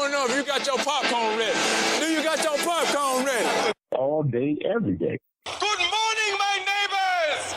want to know if you got your popcorn ready. Do you got your popcorn ready? All day, every day. Good morning, my neighbors!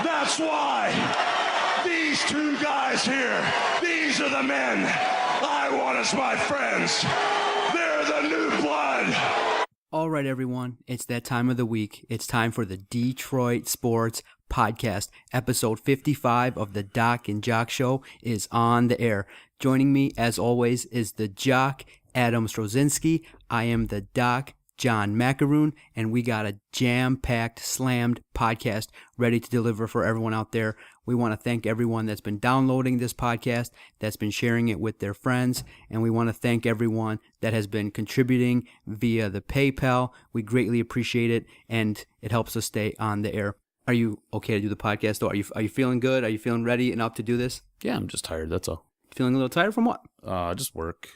That's why these two guys here, these are the men I want as my friends. They're the new blood. All right, everyone, it's that time of the week. It's time for the Detroit Sports Podcast. Episode 55 of the Doc and Jock Show is on the air. Joining me, as always, is the Jock, Adam Strozinski. I am the Doc, John Macaroon, and we got a jam-packed, slammed podcast ready to deliver for everyone out there. We want to thank everyone that's been downloading this podcast, that's been sharing it with their friends, and we want to thank everyone that has been contributing via the PayPal. We greatly appreciate it, and it helps us stay on the air. Are you okay to do the podcast, though? Are you feeling good? Are you feeling ready and up to do this? Yeah, I'm just tired, that's all. Feeling a little tired from what? Just work.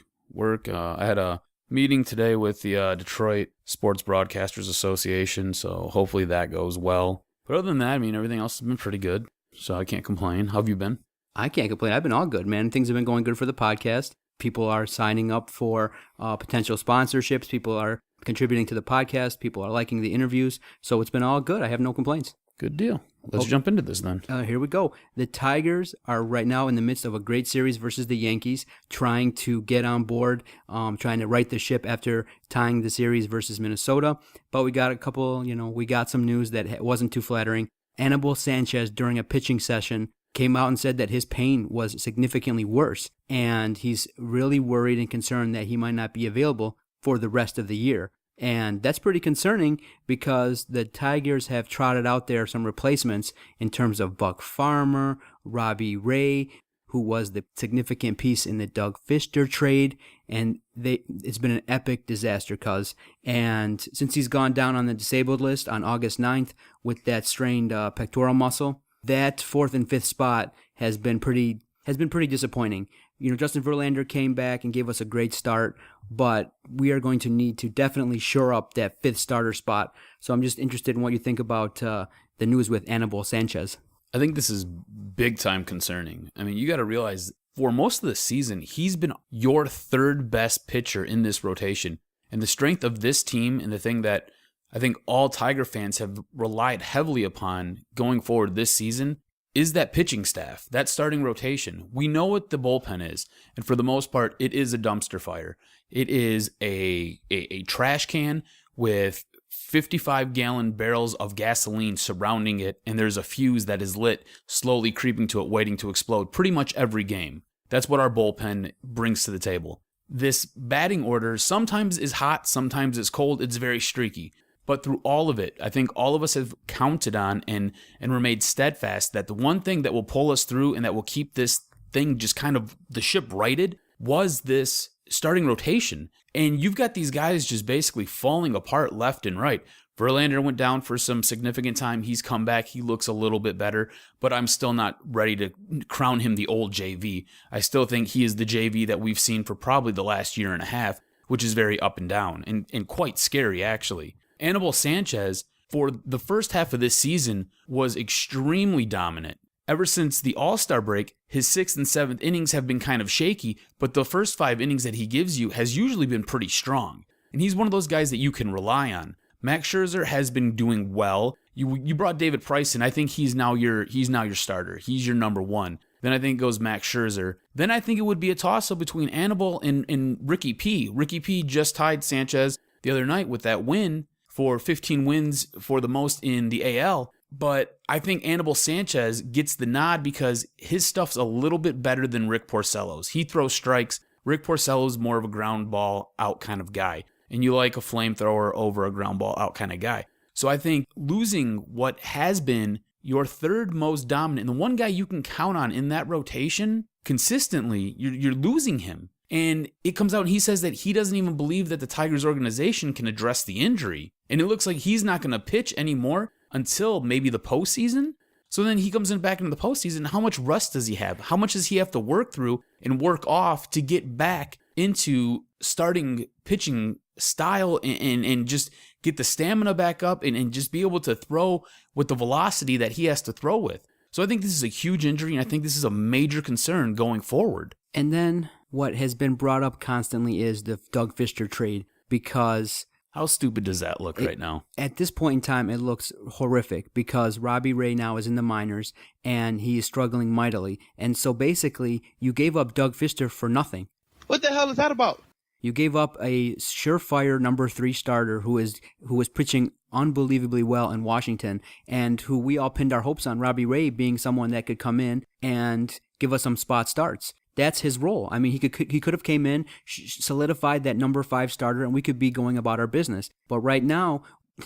I had a meeting today with the Detroit Sports Broadcasters Association, so hopefully that goes well. But other than that, I mean, everything else has been pretty good, so I can't complain. How have you been? I can't complain. I've been all good, man. Things have been going good for the podcast. People are signing up for potential sponsorships. People are contributing to the podcast. People are liking the interviews. So it's been all good. I have no complaints. Good deal. Let's jump into this then. Here we go. The Tigers are right now in the midst of a great series versus the Yankees, trying to get on board, trying to right the ship after tying the series versus Minnesota. But we got we got some news that wasn't too flattering. Anibal Sanchez, during a pitching session, came out and said that his pain was significantly worse, and he's really worried and concerned that he might not be available for the rest of the year. And that's pretty concerning because the Tigers have trotted out there some replacements in terms of Buck Farmer, Robbie Ray, who was the significant piece in the Doug Fister trade, and it's been an epic disaster, cuz. And since he's gone down on the disabled list on August 9th with that strained pectoral muscle, that fourth and fifth spot has been pretty disappointing. You know, Justin Verlander came back and gave us a great start, but we are going to need to definitely shore up that fifth starter spot. So I'm just interested in what you think about the news with Anibal Sanchez. I think this is big time concerning. I mean, you got to realize for most of the season, he's been your third best pitcher in this rotation. And the strength of this team, and the thing that I think all Tiger fans have relied heavily upon going forward this season, is that pitching staff, that starting rotation. We know what the bullpen is, and for the most part, it is a dumpster fire. It is a trash can with 55-gallon barrels of gasoline surrounding it, and there's a fuse that is lit, slowly creeping to it, waiting to explode pretty much every game. That's what our bullpen brings to the table. This batting order sometimes is hot, sometimes it's cold, it's very streaky. But through all of it, I think all of us have counted on and remained steadfast that the one thing that will pull us through and that will keep this thing just kind of the ship righted was this starting rotation. And you've got these guys just basically falling apart left and right. Verlander went down for some significant time. He's come back. He looks a little bit better, but I'm still not ready to crown him the old JV. I still think he is the JV that we've seen for probably the last year and a half, which is very up and down and quite scary, actually. Anibal Sanchez, for the first half of this season, was extremely dominant. Ever since the All-Star break, his 6th and 7th innings have been kind of shaky, but the first 5 innings that he gives you has usually been pretty strong. And he's one of those guys that you can rely on. Max Scherzer has been doing well. You brought David Price in. I think he's now your starter. He's your number one. Then I think it goes Max Scherzer. Then I think it would be a toss-up between Anibal and Ricky P. Ricky P just tied Sanchez the other night with that win for 15 wins for the most in the AL. But I think Anibal Sanchez gets the nod because his stuff's a little bit better than Rick Porcello's. He throws strikes. Rick Porcello's more of a ground ball out kind of guy. and you like a flamethrower over a ground ball out kind of guy. So I think losing what has been your third most dominant, and the one guy you can count on in that rotation consistently, you're losing him. And it comes out and he says that he doesn't even believe that the Tigers organization can address the injury. And it looks like he's not going to pitch anymore until maybe the postseason. So then he comes in back into the postseason. How much rust does he have? How much does he have to work through and work off to get back into starting pitching style and just get the stamina back up and just be able to throw with the velocity that he has to throw with? So I think this is a huge injury, and I think this is a major concern going forward. And then what has been brought up constantly is the Doug Fister trade, because how stupid does that look right now? At this point in time, it looks horrific because Robbie Ray now is in the minors and he is struggling mightily. And so basically, you gave up Doug Fister for nothing. What the hell is that about? You gave up a surefire number 3 starter who was pitching unbelievably well in Washington, and who we all pinned our hopes on, Robbie Ray being someone that could come in and give us some spot starts. That's his role. I mean, he could have came in, solidified that number 5 starter, and we could be going about our business. But right now,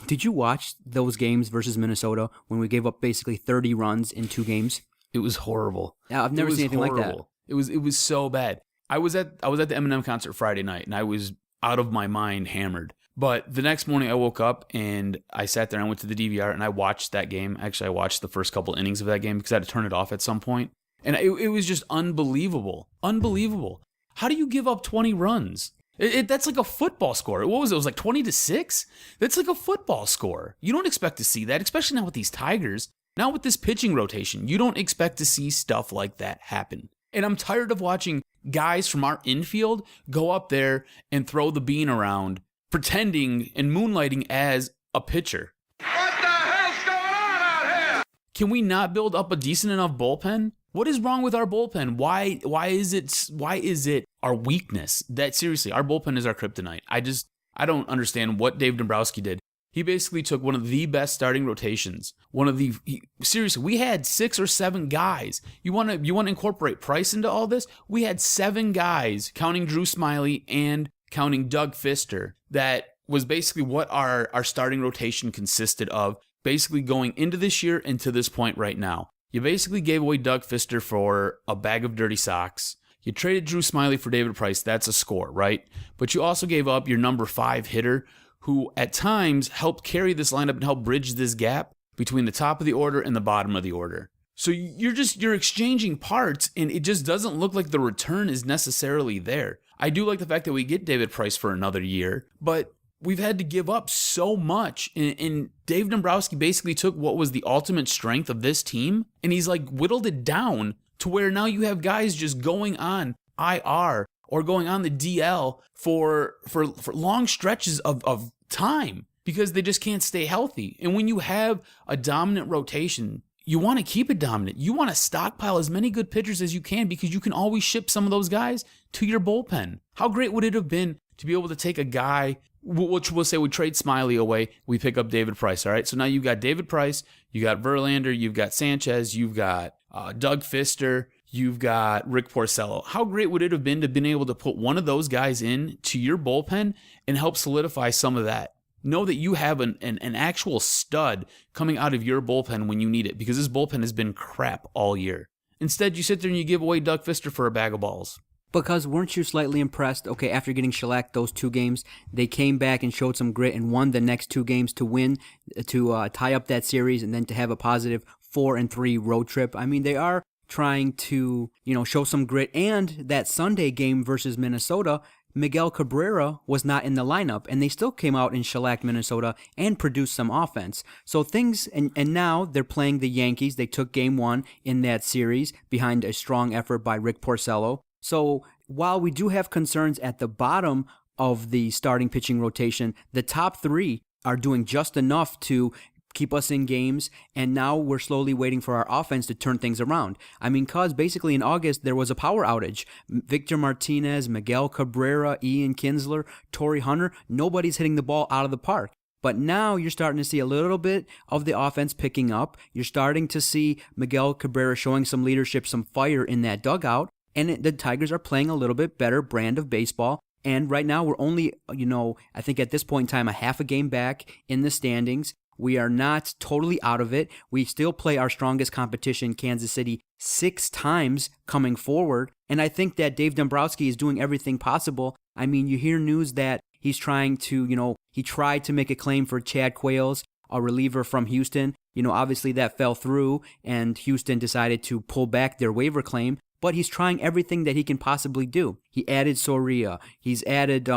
did you watch those games versus Minnesota when we gave up basically 30 runs in 2 games? It was horrible. Yeah, I've never seen anything like that. It was so bad. I was at the Eminem concert Friday night, and I was out of my mind hammered. But the next morning I woke up and I sat there and I went to the DVR and I watched that game. Actually, I watched the first couple innings of that game because I had to turn it off at some point. And it was just unbelievable. Unbelievable. How do you give up 20 runs? That's like a football score. What was it? It was like 20-6? That's like a football score. You don't expect to see that, especially now with these Tigers. Now with this pitching rotation, you don't expect to see stuff like that happen. And I'm tired of watching guys from our infield go up there and throw the bean around, pretending and moonlighting as a pitcher. What the hell's going on out here? Can we not build up a decent enough bullpen? What is wrong with our bullpen? Why is it our weakness? That seriously, our bullpen is our kryptonite. I don't understand what Dave Dombrowski did. He basically took one of the best starting rotations. Seriously, we had 6 or 7 guys. You want to incorporate Price into all this? We had 7 guys, counting Drew Smyly and counting Doug Fister. That was basically what our starting rotation consisted of, basically going into this year and to this point right now. You basically gave away Doug Fister for a bag of dirty socks. You traded Drew Smyly for David Price. That's a score, right? But you also gave up your number 5 hitter, who at times helped carry this lineup and help bridge this gap between the top of the order and the bottom of the order. So you're exchanging parts, and it just doesn't look like the return is necessarily there. I do like the fact that we get David Price for another year, but we've had to give up so much. And Dave Dombrowski basically took what was the ultimate strength of this team, and he's like whittled it down to where now you have guys just going on IR or going on the DL for long stretches of time because they just can't stay healthy. And when you have a dominant rotation, you want to keep it dominant. You want to stockpile as many good pitchers as you can because you can always ship some of those guys to your bullpen. How great would it have been to be able to take a guy, which we'll say we trade Smyly away, we pick up David Price, all right? So now you've got David Price, you got Verlander, you've got Sanchez, you've got Doug Fister, you've got Rick Porcello. How great would it have been to have been able to put one of those guys in to your bullpen and help solidify some of that? Know that you have an actual stud coming out of your bullpen when you need it, because this bullpen has been crap all year. Instead, you sit there and you give away Doug Fister for a bag of balls. Because weren't you slightly impressed? Okay, after getting shellacked those 2 games, they came back and showed some grit and won the next 2 games to win, to tie up that series, and then to have a positive 4-3 road trip. I mean, they are trying to, show some grit. And that Sunday game versus Minnesota, Miguel Cabrera was not in the lineup, and they still came out and shellacked Minnesota and produced some offense. So things, and now they're playing the Yankees. They took game 1 in that series behind a strong effort by Rick Porcello. So while we do have concerns at the bottom of the starting pitching rotation, the top 3 are doing just enough to keep us in games, and now we're slowly waiting for our offense to turn things around. I mean, cause basically in August there was a power outage. Victor Martinez, Miguel Cabrera, Ian Kinsler, Torrey Hunter, nobody's hitting the ball out of the park. But now you're starting to see a little bit of the offense picking up. You're starting to see Miguel Cabrera showing some leadership, some fire in that dugout, and the Tigers are playing a little bit better brand of baseball. And right now we're only, I think at this point in time, a half a game back in the standings. We are not totally out of it. We still play our strongest competition, Kansas City, 6 times coming forward. And I think that Dave Dombrowski is doing everything possible. I mean, you hear news that he's trying to, he tried to make a claim for Chad Qualls, a reliever from Houston. Obviously that fell through, and Houston decided to pull back their waiver claim. But he's trying everything that he can possibly do. He added Soria. He's added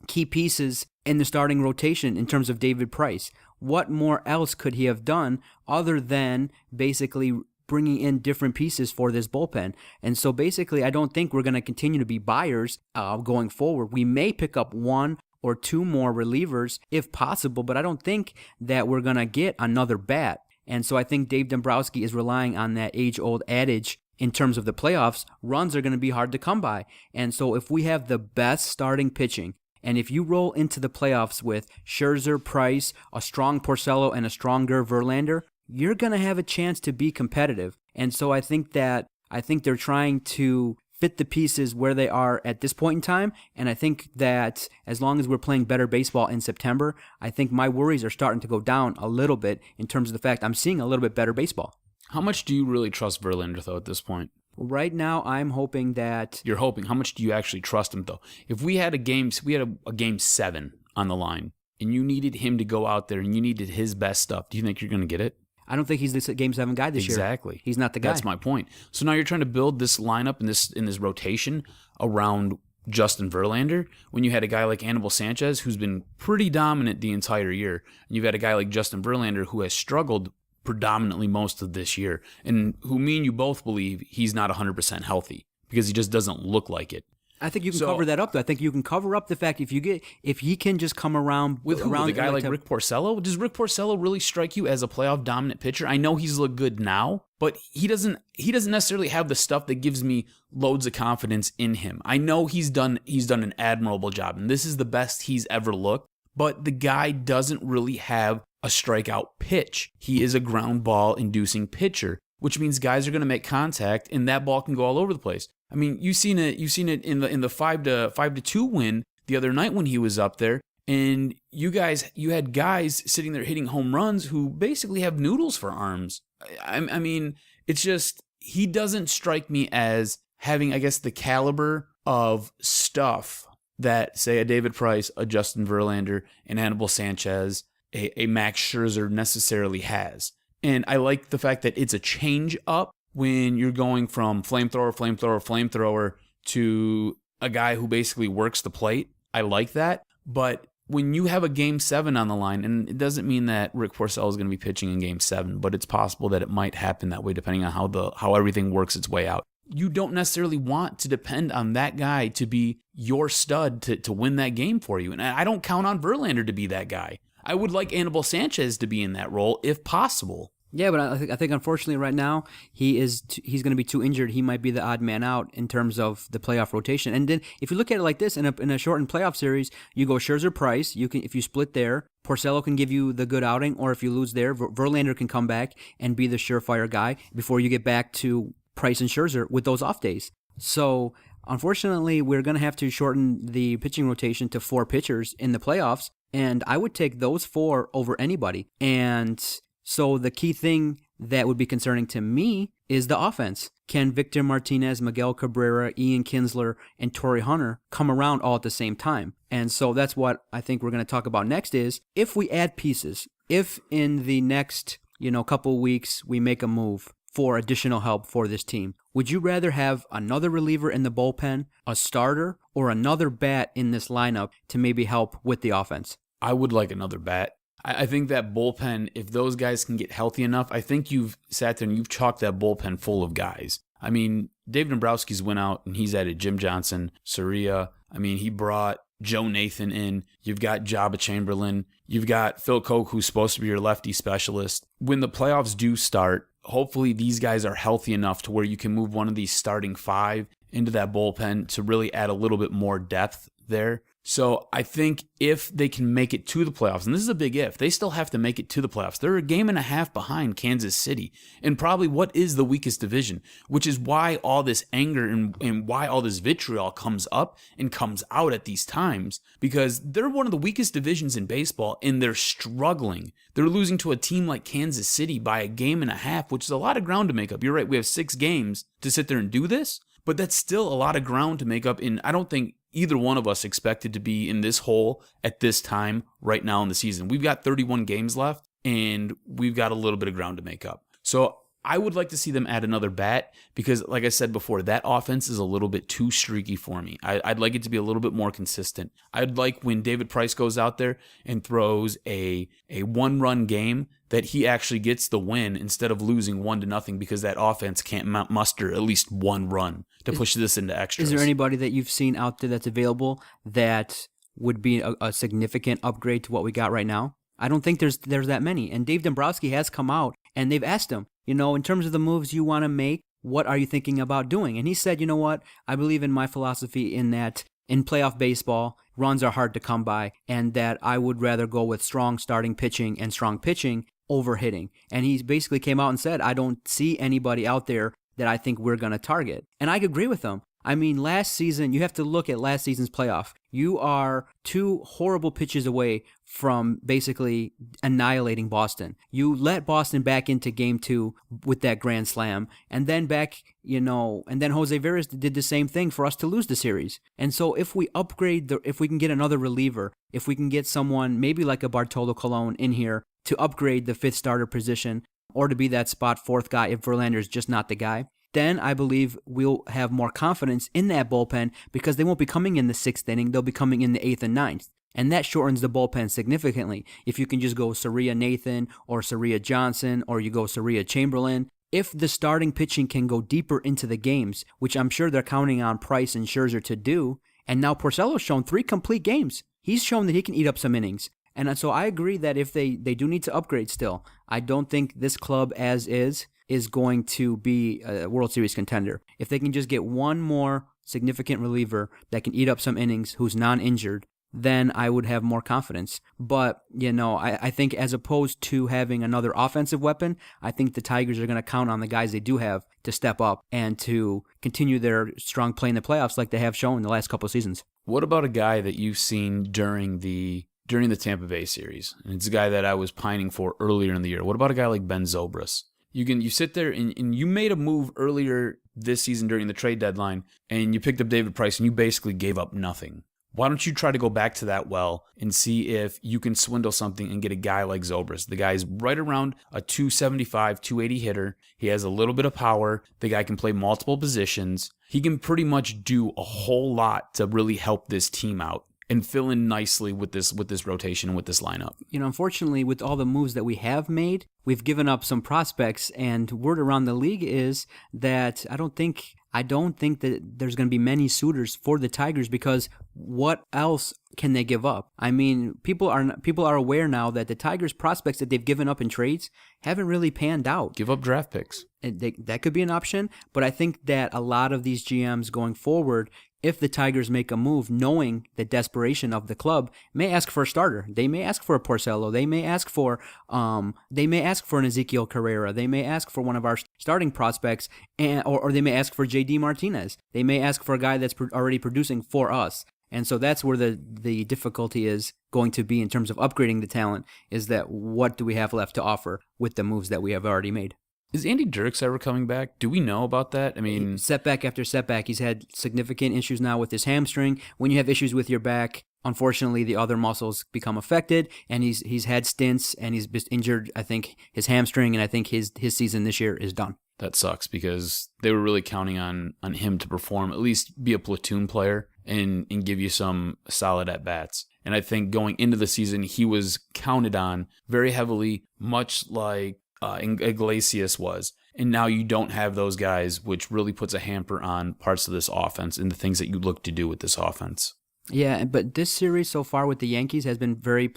key pieces in the starting rotation in terms of David Price. What more else could he have done other than basically bringing in different pieces for this bullpen? And so basically, I don't think we're going to continue to be buyers going forward. We may pick up 1 or 2 more relievers if possible, but I don't think that we're going to get another bat. And so I think Dave Dombrowski is relying on that age-old adage in terms of the playoffs. Runs are going to be hard to come by. And so if we have the best starting pitching, and if you roll into the playoffs with Scherzer, Price, a strong Porcello, and a stronger Verlander, you're going to have a chance to be competitive. And so I think they're trying to fit the pieces where they are at this point in time. And I think that as long as we're playing better baseball in September, I think my worries are starting to go down a little bit in terms of the fact I'm seeing a little bit better baseball. How much do you really trust Verlander, though, at this point? Right now, I'm hoping that... You're hoping. How much do you actually trust him, though? If we had a game 7 on the line, and you needed him to go out there and you needed his best stuff, do you think you're going to get it? I don't think he's the Game 7 guy this year. Exactly. He's not the guy. That's my point. So now you're trying to build this lineup in this rotation around Justin Verlander when you had a guy like Anibal Sanchez who's been pretty dominant the entire year, and you've had a guy like Justin Verlander who has struggled predominantly most of this year, and who me and you both believe he's not 100% healthy because he just doesn't look like it. I think you can cover that up, though. I think you can cover up the fact if he can just come around with a guy like Rick Porcello. Does Rick Porcello really strike you as a playoff dominant pitcher? I know he's looked good now, but he doesn't necessarily have the stuff that gives me loads of confidence in him. I know he's done an admirable job, and this is the best he's ever looked, but the guy doesn't really have a strikeout pitch. He is a ground ball inducing pitcher, which means guys are going to make contact and that ball can go all over the place. I mean, you've seen it in the 5-2 win the other night when he was up there, and you had guys sitting there hitting home runs who basically have noodles for arms. I mean, it's just he doesn't strike me as having, I guess, the caliber of stuff that, say, a David Price, a Justin Verlander, an Anibal Sanchez, a Max Scherzer necessarily has. And I like the fact that it's a change up when you're going from flamethrower to a guy who basically works the plate. I like that. But when you have a Game 7 on the line, and it doesn't mean that Rick Porcello is going to be pitching in Game 7, but it's possible that it might happen that way depending on how everything works its way out. You don't necessarily want to depend on that guy to be your stud to win that game for you. And I don't count on Verlander to be that guy. I would like Anibal Sanchez to be in that role if possible. Yeah, but I think unfortunately right now he's going to be too injured. He might be the odd man out in terms of the playoff rotation. And then if you look at it like this, in a shortened playoff series, you go Scherzer Price. If you split there, Porcello can give you the good outing, or if you lose there, Verlander can come back and be the surefire guy before you get back to Price and Scherzer with those off days. So unfortunately, we're going to have to shorten the pitching rotation to 4 pitchers in the playoffs. And I would take those 4 over anybody. And so the key thing that would be concerning to me is the offense. Can Victor Martinez, Miguel Cabrera, Ian Kinsler, and Torrey Hunter come around all at the same time? And so that's what I think we're going to talk about next is if we add pieces, if in the next couple weeks we make a move for additional help for this team, would you rather have another reliever in the bullpen, a starter, or another bat in this lineup to maybe help with the offense? I would like another bat. I think that bullpen, if those guys can get healthy enough, I think you've sat there and you've chalked that bullpen full of guys. I mean, Dave Dombrowski's went out and he's added Jim Johnson, Soria. I mean, he brought Joe Nathan in. You've got Jabba Chamberlain. You've got Phil Koch, who's supposed to be your lefty specialist. When the playoffs do start, hopefully these guys are healthy enough to where you can move one of these starting 5 into that bullpen to really add a little bit more depth there. So I think if they can make it to the playoffs, and this is a big if, they still have to make it to the playoffs. They're a game and a half behind Kansas City and probably what is the weakest division, which is why all this anger and why all this vitriol comes up and comes out at these times, because they're one of the weakest divisions in baseball and they're struggling. They're losing to a team like Kansas City by a game and a half, which is a lot of ground to make up. You're right, we have 6 games to sit there and do this, but that's still a lot of ground to make up. And I don't think either one of us expected to be in this hole at this time right now in the season. We've got 31 games left, and we've got a little bit of ground to make up. So I would like to see them add another bat because, like I said before, that offense is a little bit too streaky for me. I'd like it to be a little bit more consistent. I'd like when David Price goes out there and throws a one-run game that he actually gets the win instead of losing 1-0 because that offense can't muster at least one run to push this into extras. Is there anybody that you've seen out there that's available that would be a significant upgrade to what we got right now? I don't think there's that many. And Dave Dombrowski has come out and they've asked him, in terms of the moves you want to make, what are you thinking about doing? And he said, you know what, I believe in my philosophy in that in playoff baseball, runs are hard to come by, and that I would rather go with strong starting pitching and strong pitching over hitting. And he basically came out and said, I don't see anybody out there that I think we're going to target. And I agree with him. I mean, last season, you have to look at last season's playoff. You are 2 horrible pitches away from basically annihilating Boston. You let Boston back into game 2 with that grand slam, and then and then Jose Veras did the same thing for us to lose the series. And so if we upgrade, if we can get another reliever, if we can get someone maybe like a Bartolo Colon in here to upgrade the 5th starter position, or to be that spot 4th guy if Verlander's just not the guy, then I believe we'll have more confidence in that bullpen because they won't be coming in the 6th inning. They'll be coming in the 8th and 9th. And that shortens the bullpen significantly. If you can just go Sariya Nathan or Sariya Johnson or you go Sariya Chamberlain, if the starting pitching can go deeper into the games, which I'm sure they're counting on Price and Scherzer to do, and now Porcello's shown 3 complete games. He's shown that he can eat up some innings. And so I agree that if they do need to upgrade still, I don't think this club as is going to be a World Series contender. If they can just get one more significant reliever that can eat up some innings who's non-injured, then I would have more confidence. But, I think as opposed to having another offensive weapon, I think the Tigers are going to count on the guys they do have to step up and to continue their strong play in the playoffs like they have shown in the last couple of seasons. What about a guy that you've seen during the Tampa Bay series? And it's a guy that I was pining for earlier in the year. What about a guy like Ben Zobrist? You sit there and you made a move earlier this season during the trade deadline, and you picked up David Price, and you basically gave up nothing. Why don't you try to go back to that well and see if you can swindle something and get a guy like Zobrist? The guy's right around a 275, 280 hitter. He has a little bit of power. The guy can play multiple positions. He can pretty much do a whole lot to really help this team out and fill in nicely with this rotation and with this lineup. Unfortunately, with all the moves that we have made, we've given up some prospects, and word around the league is that I don't think that there's going to be many suitors for the Tigers because what else can they give up? I mean, people are aware now that the Tigers prospects that they've given up in trades haven't really panned out. Give up draft picks. That could be an option, but I think that a lot of these GMs going forward, if the Tigers make a move knowing the desperation of the club, may ask for a starter. They may ask for a Porcello. They may ask for an Ezequiel Carrera. They may ask for one of our starting prospects, or they may ask for JD Martinez. They may ask for a guy that's already producing for us. And so that's where the difficulty is going to be in terms of upgrading the talent, is that what do we have left to offer with the moves that we have already made? Is Andy Dirks ever coming back? Do we know about that? I mean, setback after setback. He's had significant issues now with his hamstring. When you have issues with your back, unfortunately, the other muscles become affected, and he's had stints, and he's been injured, I think, his hamstring, and I think his season this year is done. That sucks because they were really counting on him to perform, at least be a platoon player and give you some solid at-bats. And I think going into the season, he was counted on very heavily, much like Iglesias was. And now you don't have those guys, which really puts a hamper on parts of this offense and the things that you look to do with this offense. Yeah, but this series so far with the Yankees has been a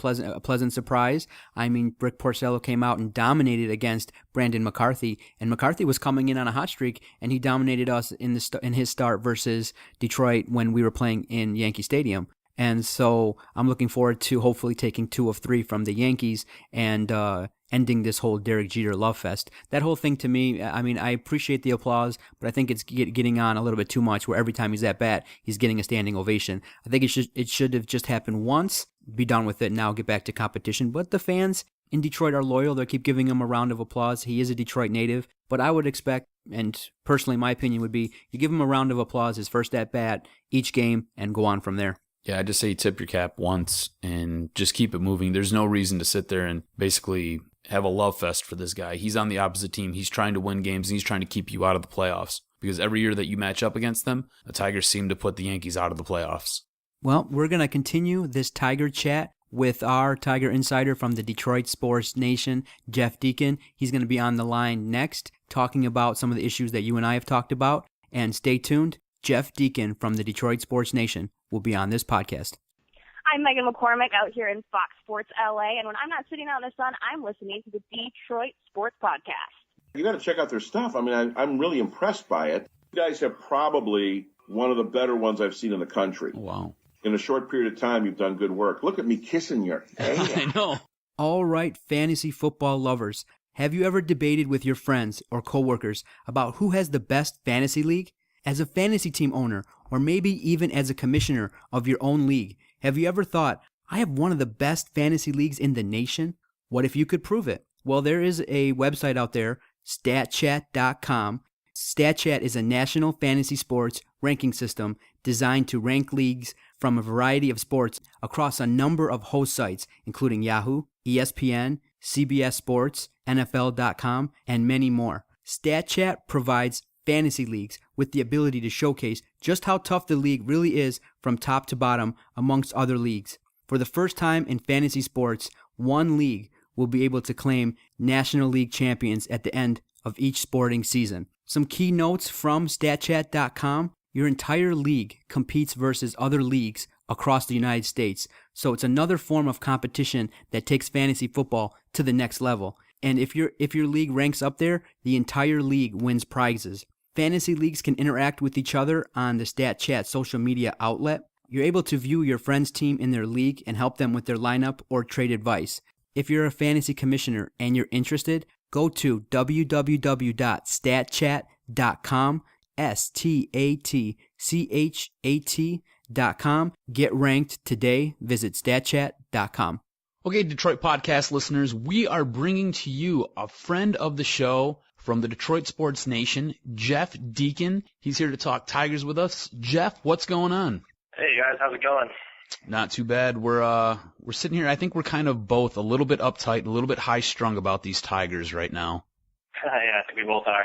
pleasant surprise. I mean, Rick Porcello came out and dominated against Brandon McCarthy, and McCarthy was coming in on a hot streak, and he dominated us in his start versus Detroit when we were playing in Yankee Stadium. And so I'm looking forward to hopefully taking 2 of 3 from the Yankees and ending this whole Derek Jeter love fest. That whole thing to me, I mean, I appreciate the applause, but I think it's getting on a little bit too much where every time he's at bat, he's getting a standing ovation. I think it should have just happened once, be done with it, now get back to competition. But the fans in Detroit are loyal. They'll keep giving him a round of applause. He is a Detroit native, but I would expect, and personally my opinion would be, you give him a round of applause, his first at bat, each game, and go on from there. Yeah, I just say tip your cap once and just keep it moving. There's no reason to sit there and basically have a love fest for this guy. He's on the opposite team. He's trying to win games, and he's trying to keep you out of the playoffs. Because every year that you match up against them, the Tigers seem to put the Yankees out of the playoffs. Well, we're going to continue this Tiger chat with our Tiger insider from the Detroit Sports Nation, Jeff Deacon. He's going to be on the line next, talking about some of the issues that you and I have talked about. And stay tuned. Jeff Deacon from the Detroit Sports Nation will be on this podcast. I'm Megan McCormick out here in Fox Sports LA, and when I'm not sitting out in the sun, I'm listening to the Detroit Sports Podcast. You got to check out their stuff. I mean, I'm really impressed by it. You guys have probably one of the better ones I've seen in the country. Wow. In a short period of time, you've done good work. Look at me kissing your hand. I know. All right, fantasy football lovers. Have you ever debated with your friends or coworkers about who has the best fantasy league? As a fantasy team owner, or maybe even as a commissioner of your own league, have you ever thought, I have one of the best fantasy leagues in the nation? What if you could prove it? Well, there is a website out there, statchat.com. StatChat is a national fantasy sports ranking system designed to rank leagues from a variety of sports across a number of host sites, including Yahoo, ESPN, CBS Sports, NFL.com, and many more. StatChat provides fantasy leagues with the ability to showcase just how tough the league really is from top to bottom amongst other leagues. For the first time in fantasy sports, one league will be able to claim National League champions at the end of each sporting season. Some key notes from StatChat.com. Your entire league competes versus other leagues across the United States. So it's another form of competition that takes fantasy football to the next level. And if your league ranks up there, the entire league wins prizes. Fantasy leagues can interact with each other on the StatChat social media outlet. You're able to view your friend's team in their league and help them with their lineup or trade advice. If you're a fantasy commissioner and you're interested, go to www.statchat.com, StatChat.com. Get ranked today. Visit statchat.com. Okay, Detroit podcast listeners, we are bringing to you a friend of the show from the Detroit Sports Nation, Jeff Deacon. He's here to talk Tigers with us. Jeff, what's going on? Hey guys, how's it going? Not too bad. We're sitting here. I think we're kind of both a little bit uptight, a little bit high strung about these Tigers right now. Yeah, I think we both are.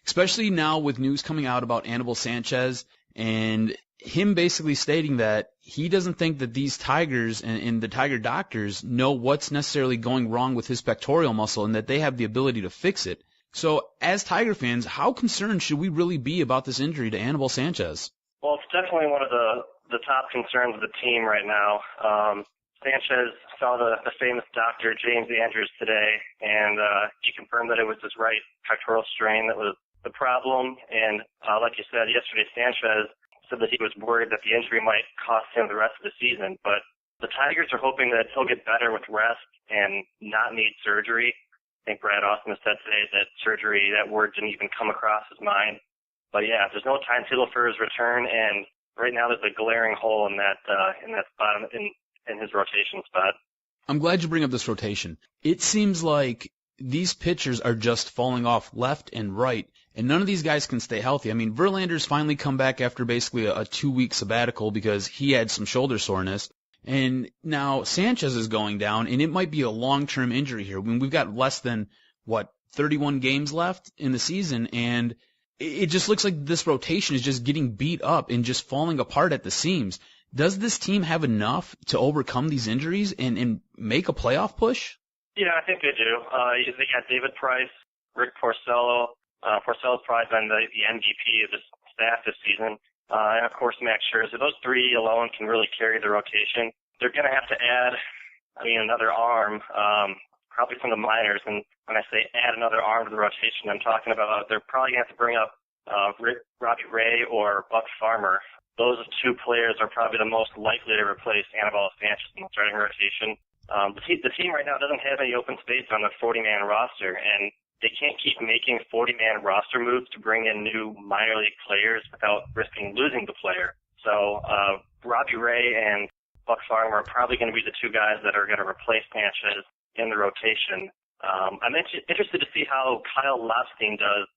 Especially now with news coming out about Anibal Sanchez and him basically stating that he doesn't think that these Tigers and the Tiger doctors know what's necessarily going wrong with his pectoral muscle and that they have the ability to fix it. So as Tiger fans, how concerned should we really be about this injury to Anibal Sanchez? Well, it's definitely one of the top concerns of the team right now. Sanchez saw the famous doctor, James Andrews, today, and he confirmed that it was his right pectoral strain that was the problem. And like you said yesterday, Sanchez said that he was worried that the injury might cost him the rest of the season. But the Tigers are hoping that he'll get better with rest and not need surgery. I think Brad Austin has said today that surgery, that word didn't even come across his mind. But yeah, there's no timetable for his return, and right now there's a glaring hole in that spot in his rotation spot. I'm glad you bring up this rotation. It seems like these pitchers are just falling off left and right, and none of these guys can stay healthy. I mean, Verlander's finally come back after basically a 2-week sabbatical because he had some shoulder soreness. And now Sanchez is going down, and it might be a long-term injury here. I mean, we've got less than, 31 games left in the season, and it just looks like this rotation is just getting beat up and just falling apart at the seams. Does this team have enough to overcome these injuries and make a playoff push? Yeah, I think they do. They got David Price, Rick Porcello. Porcello's probably been the MVP of the staff this season. And, of course, Max Scherzer. Those three alone can really carry the rotation. They're going to have to add, another arm, probably from the minors. And when I say add another arm to the rotation, I'm talking about they're probably going to have to bring up Robbie Ray or Buck Farmer. those two players are probably the most likely to replace Anibal Sanchez in the starting rotation. The team right now doesn't have any open space on the 40-man roster, and they can't keep making 40-man roster moves to bring in new minor league players without risking losing the player. So Robbie Ray and Buck Farmer are probably going to be the two guys that are going to replace Sanchez in the rotation. I'm interested to see how Kyle Lobstein does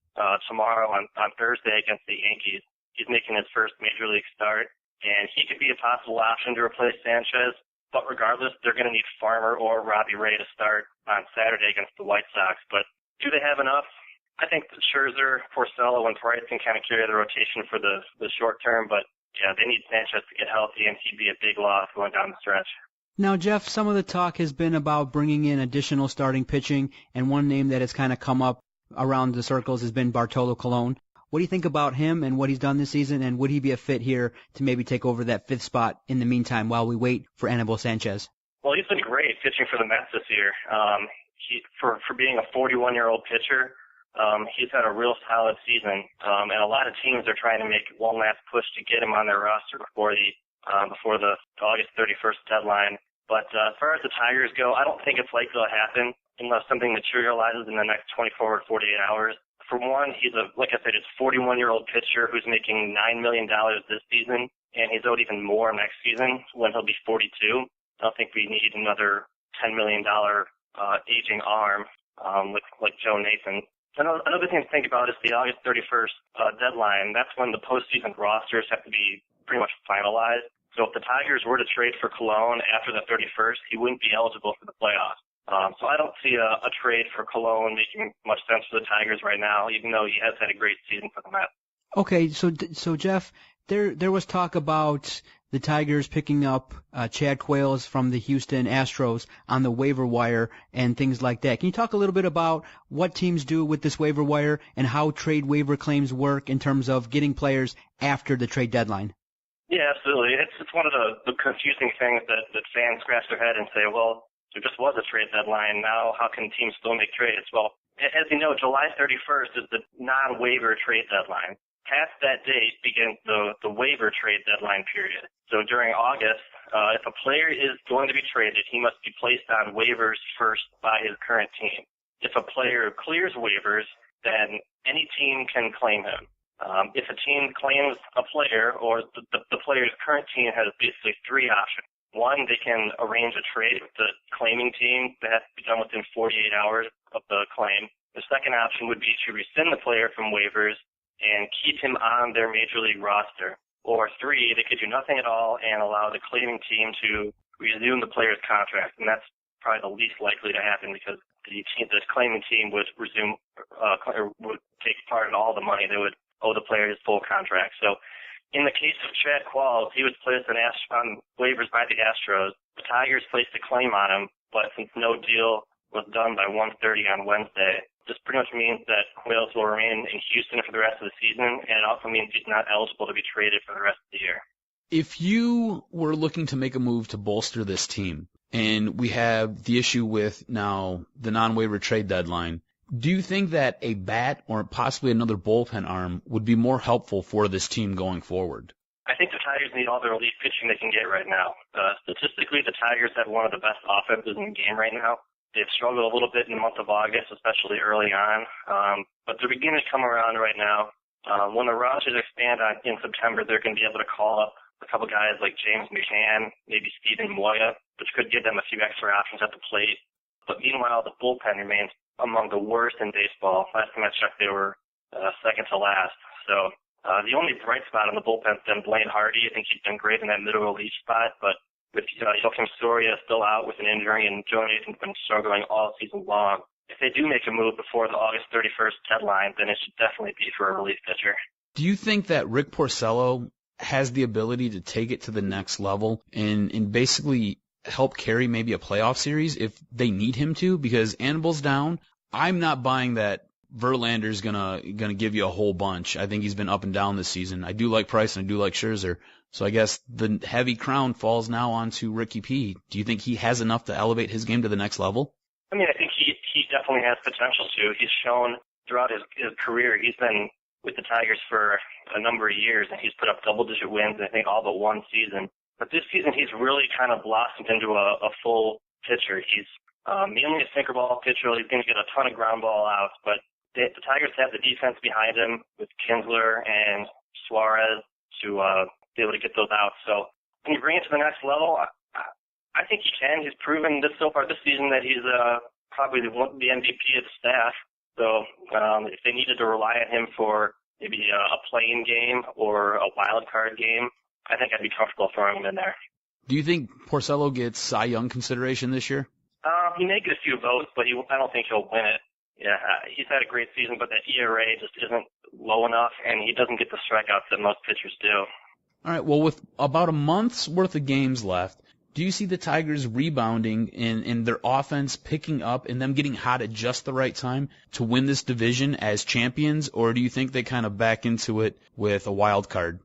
tomorrow on Thursday against the Yankees. He's making his first major league start, and he could be a possible option to replace Sanchez. But regardless, they're going to need Farmer or Robbie Ray to start on Saturday against the White Sox. But do they have enough? I think that Scherzer, Porcello, and Price can kind of carry the rotation for the short term. But yeah, they need Sanchez to get healthy, and he'd be a big loss going down the stretch. Now, Jeff, some of the talk has been about bringing in additional starting pitching, and one name that has kind of come up around the circles has been Bartolo Colon. What do you think about him and what he's done this season, and would he be a fit here to maybe take over that fifth spot in the meantime while we wait for Anibal Sanchez? Well, he's been great pitching for the Mets this year. For being a 41-year-old pitcher, he's had a real solid season, and a lot of teams are trying to make one last push to get him on their roster before the August 31st deadline. But as far as the Tigers go, I don't think it's likely to happen unless something materializes in the next 24 or 48 hours. For one, he's like I said, he's a 41-year-old pitcher who's making $9 million this season, and he's owed even more next season when he'll be 42. I don't think we need another $10 million aging arm like Joe Nathan. Another thing to think about is the August 31st deadline. That's when the postseason rosters have to be pretty much finalized. So if the Tigers were to trade for Colon after the 31st, he wouldn't be eligible for the playoffs. So I don't see a trade for Colon making much sense for the Tigers right now, even though he has had a great season for the Mets. Okay, so Jeff, there was talk about the Tigers picking up Chad Qualls from the Houston Astros on the waiver wire and things like that. Can you talk a little bit about what teams do with this waiver wire and how trade waiver claims work in terms of getting players after the trade deadline? Yeah, absolutely. It's one of the confusing things that fans scratch their head and say, well, there just was a trade deadline. Now, how can teams still make trades? Well, as you know, July 31st is the non-waiver trade deadline. Past that date begins the waiver trade deadline period. So during August, if a player is going to be traded, he must be placed on waivers first by his current team. If a player clears waivers, then any team can claim him. If a team claims a player or the player's current team has basically three options. One, they can arrange a trade with the claiming team that has to be done within 48 hours of the claim. The second option would be to rescind the player from waivers and keep him on their major league roster. Or three, they could do nothing at all and allow the claiming team to resume the player's contract. And that's probably the least likely to happen because the claiming team would resume or would take part in all the money they would owe the player his full contract. So in the case of Chad Qualls, he was placed on waivers by the Astros. The Tigers placed a claim on him, but since no deal was done by 1:30 on Wednesday, this pretty much means that Qualls will remain in Houston for the rest of the season, and it also means he's not eligible to be traded for the rest of the year. If you were looking to make a move to bolster this team, and we have the issue with now the non-waiver trade deadline, do you think that a bat or possibly another bullpen arm would be more helpful for this team going forward? I think the Tigers need all the relief pitching they can get right now. Statistically, the Tigers have one of the best offenses in the game right now. They've struggled a little bit in the month of August, especially early on, but they're beginning to come around right now. When the rosters expand in September, they're going to be able to call up a couple guys like James McCann, maybe Steven Moya, which could give them a few extra options at the plate. But meanwhile, the bullpen remains among the worst in baseball. Last time I checked, they were second to last. So the only bright spot on the bullpen's been Blaine Hardy. I think he's been great in that middle relief spot, but with Joakim Soria still out with an injury and Joe Nathan's been struggling all season long, if they do make a move before the August 31st deadline, then it should definitely be for a relief pitcher. Do you think that Rick Porcello has the ability to take it to the next level and basically help carry maybe a playoff series if they need him to? Because Anibal's down. I'm not buying that Verlander's gonna give you a whole bunch. I think he's been up and down this season. I do like Price and I do like Scherzer. So I guess the heavy crown falls now onto Ricky P. Do you think he has enough to elevate his game to the next level? I mean, I think he definitely has potential to. He's shown throughout his career he's been with the Tigers for a number of years, and he's put up double-digit wins, I think, all but one season. But this season, he's really kind of blossomed into a full pitcher. He's mainly a sinker ball pitcher. He's going to get a ton of ground ball outs, but the Tigers have the defense behind him with Kinsler and Suarez to be able to get those outs. So when you bring it to the next level, I think he can. He's proven this so far this season that he's probably the MVP of the staff. So if they needed to rely on him for maybe a play-in game or a wild card game, I think I'd be comfortable throwing him in there. Do you think Porcello gets Cy Young consideration this year? He may get a few votes, but I don't think he'll win it. Yeah, he's had a great season, but that ERA just isn't low enough, and he doesn't get the strikeouts that most pitchers do. All right, well, with about a month's worth of games left, do you see the Tigers rebounding in their offense picking up and them getting hot at just the right time to win this division as champions, or do you think they kind of back into it with a wild card?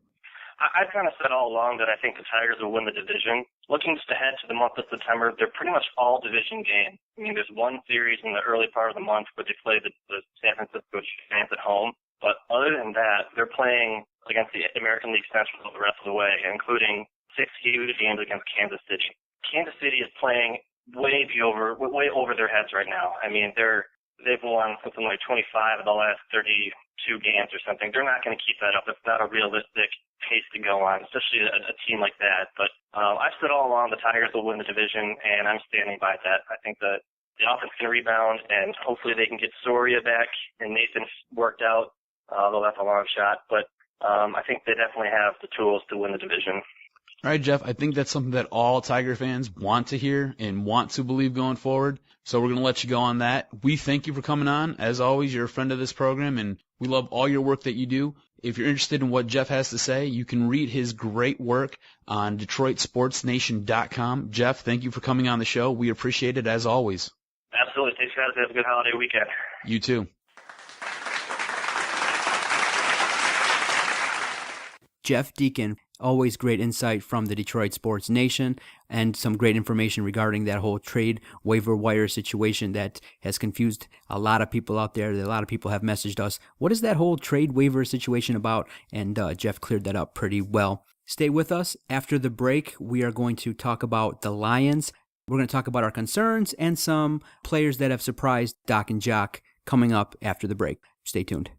I've kind of said all along that I think the Tigers will win the division. Looking just ahead to the month of September, they're pretty much all division games. I mean, there's one series in the early part of the month where they play the San Francisco Giants at home. But other than that, they're playing against the American League Central the rest of the way, including 6 huge games against Kansas City. Kansas City is playing way over their heads right now. I mean, they've won something like 25 of the last 32 games or something. They're not going to keep that up. It's not a realistic pace to go on, especially a team like that. But I've said all along the Tigers will win the division, and I'm standing by that. I think that the offense can rebound, and hopefully they can get Soria back and Nathan worked out, although that's a long shot. But I think they definitely have the tools to win the division. All right, Jeff, I think that's something that all Tiger fans want to hear and want to believe going forward. So we're going to let you go on that. We thank you for coming on. As always, you're a friend of this program, and we love all your work that you do. If you're interested in what Jeff has to say, you can read his great work on DetroitSportsNation.com. Jeff, thank you for coming on the show. We appreciate it as always. Absolutely. Thanks, guys. Have a good holiday weekend. You too. Jeff Deacon, always great insight from the Detroit Sports Nation and some great information regarding that whole trade waiver wire situation that has confused a lot of people out there. A lot of people have messaged us, what is that whole trade waiver situation about? And Jeff cleared that up pretty well. Stay with us. After the break, we are going to talk about the Lions. We're going to talk about our concerns and some players that have surprised Doc and Jock coming up after the break. Stay tuned.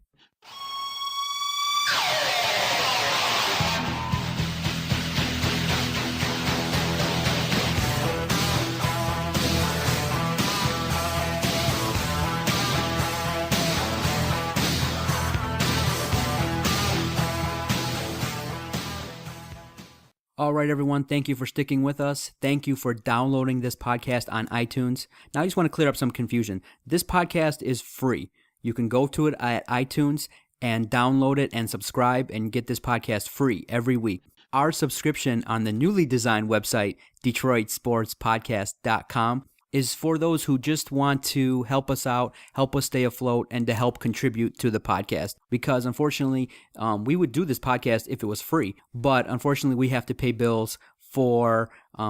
All right, everyone, thank you for sticking with us. Thank you for downloading this podcast on iTunes. Now, I just want to clear up some confusion. This podcast is free. You can go to it at iTunes and download it and subscribe and get this podcast free every week. Our subscription on the newly designed website, DetroitSportsPodcast.com, is for those who just want to help us out, help us stay afloat, and to help contribute to the podcast. Because unfortunately, we would do this podcast if it was free, but unfortunately we have to pay bills for